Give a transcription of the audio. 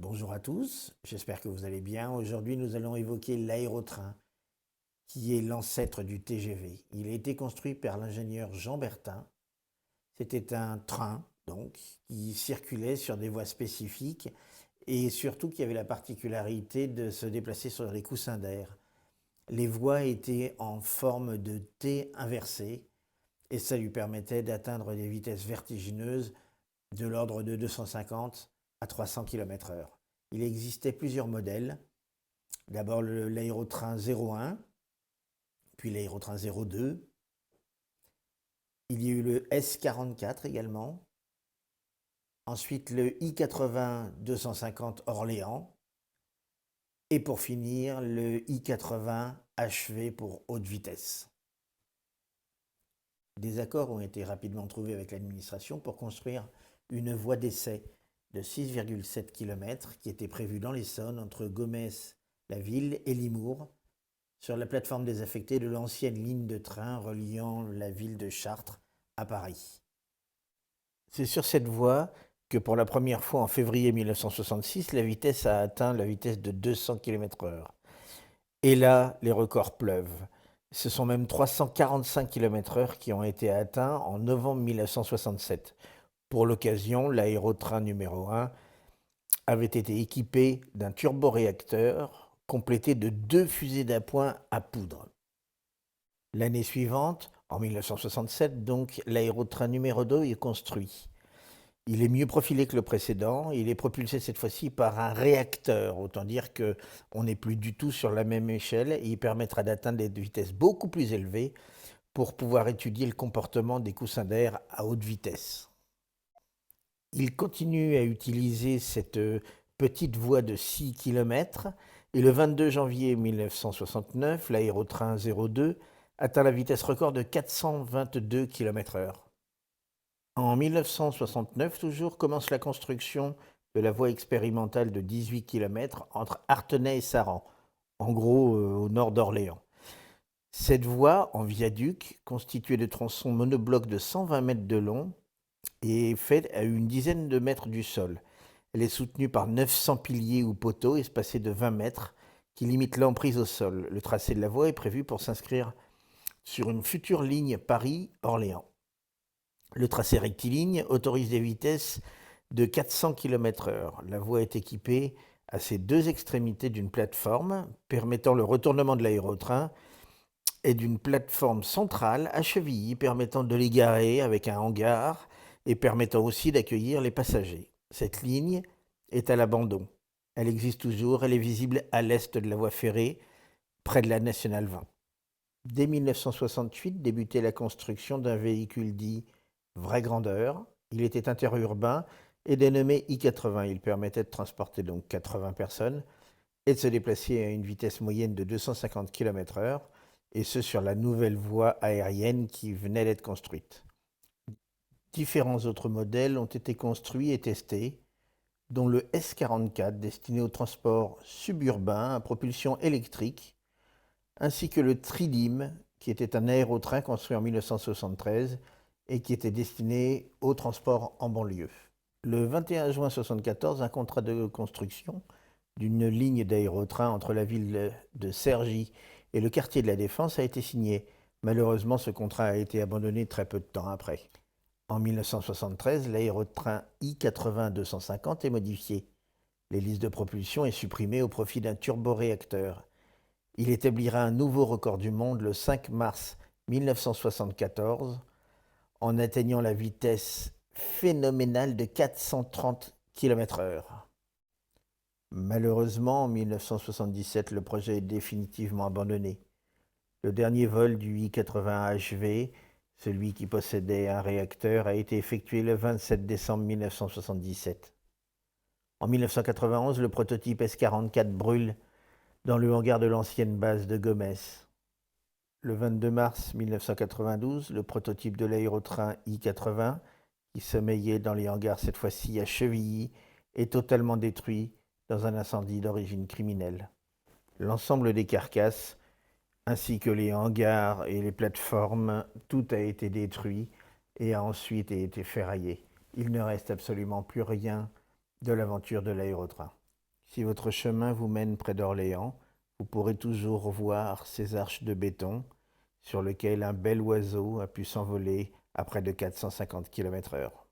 Bonjour à tous, j'espère que vous allez bien. Aujourd'hui, nous allons évoquer l'aérotrain, qui est l'ancêtre du TGV. Il a été construit par l'ingénieur Jean Bertin. C'était un train, donc, qui circulait sur des voies spécifiques et surtout qui avait la particularité de se déplacer sur les coussins d'air. Les voies étaient en forme de T inversée et ça lui permettait d'atteindre des vitesses vertigineuses de l'ordre de 250 à 300 km/h. Il existait plusieurs modèles. D'abord l'aérotrain 01, puis l'aérotrain 02. Il y a eu le S44 également. Ensuite le I80 250 Orléans. Et pour finir, le I80 HV pour haute vitesse. Des accords ont été rapidement trouvés avec l'administration pour construire une voie d'essai de 6,7 km qui était prévue dans l'Essonne entre Gomès, la ville, et Limours, sur la plateforme désaffectée de l'ancienne ligne de train reliant la ville de Chartres à Paris. C'est sur cette voie que pour la première fois en février 1966, la vitesse a atteint la vitesse de 200 km/h. Et là, les records pleuvent. Ce sont même 345 km/h qui ont été atteints en novembre 1967. Pour l'occasion, l'aérotrain numéro 1 avait été équipé d'un turboréacteur complété de 2 fusées d'appoint à poudre. L'année suivante, en 1967, donc, l'aérotrain numéro 2 est construit. Il est mieux profilé que le précédent, il est propulsé cette fois-ci par un réacteur, autant dire qu'on n'est plus du tout sur la même échelle et il permettra d'atteindre des vitesses beaucoup plus élevées pour pouvoir étudier le comportement des coussins d'air à haute vitesse. Il continue à utiliser cette petite voie de 6 km et le 22 janvier 1969, l'aérotrain 02 atteint la vitesse record de 422 km/h. En 1969, toujours, commence la construction de la voie expérimentale de 18 km entre Artenay et Saran, en gros au nord d'Orléans. Cette voie, en viaduc, constituée de tronçons monoblocs de 120 mètres de long, est faite à une dizaine de mètres du sol. Elle est soutenue par 900 piliers ou poteaux espacés de 20 mètres qui limitent l'emprise au sol. Le tracé de la voie est prévu pour s'inscrire sur une future ligne Paris-Orléans. Le tracé rectiligne autorise des vitesses de 400 km/h. La voie est équipée à ses deux extrémités d'une plateforme permettant le retournement de l'aérotrain et d'une plateforme centrale à chevilles permettant de les garer avec un hangar et permettant aussi d'accueillir les passagers. Cette ligne est à l'abandon. Elle existe toujours, elle est visible à l'est de la voie ferrée, près de la Nationale 20. Dès 1968 débutait la construction d'un véhicule dit vraie grandeur. Il était interurbain et dénommé I80. Il permettait de transporter donc 80 personnes et de se déplacer à une vitesse moyenne de 250 km/h, et ce sur la nouvelle voie aérienne qui venait d'être construite. Différents autres modèles ont été construits et testés, dont le S44 destiné au transport suburbain à propulsion électrique, ainsi que le Tridim, qui était un aérotrain construit en 1973 et qui était destiné au transport en banlieue. Le 21 juin 1974, un contrat de construction d'une ligne d'aérotrain entre la ville de Cergy et le quartier de la Défense a été signé. Malheureusement, ce contrat a été abandonné très peu de temps après. En 1973, l'aérotrain I80-250 est modifié. L'hélice de propulsion est supprimée au profit d'un turboréacteur. Il établira un nouveau record du monde le 5 mars 1974 en atteignant la vitesse phénoménale de 430 km/h. Malheureusement, en 1977, le projet est définitivement abandonné. Le dernier vol du I-80 HV, celui qui possédait un réacteur, a été effectué le 27 décembre 1977. En 1991, le prototype S-44 brûle dans le hangar de l'ancienne base de Gomès. Le 22 mars 1992, le prototype de l'aérotrain I-80, qui sommeillait dans les hangars cette fois-ci à Chevilly, est totalement détruit dans un incendie d'origine criminelle. L'ensemble des carcasses, ainsi que les hangars et les plateformes, tout a été détruit et a ensuite été ferraillé. Il ne reste absolument plus rien de l'aventure de l'aérotrain. Si votre chemin vous mène près d'Orléans, vous pourrez toujours voir ces arches de béton sur lesquelles un bel oiseau a pu s'envoler à près de 450 km/h.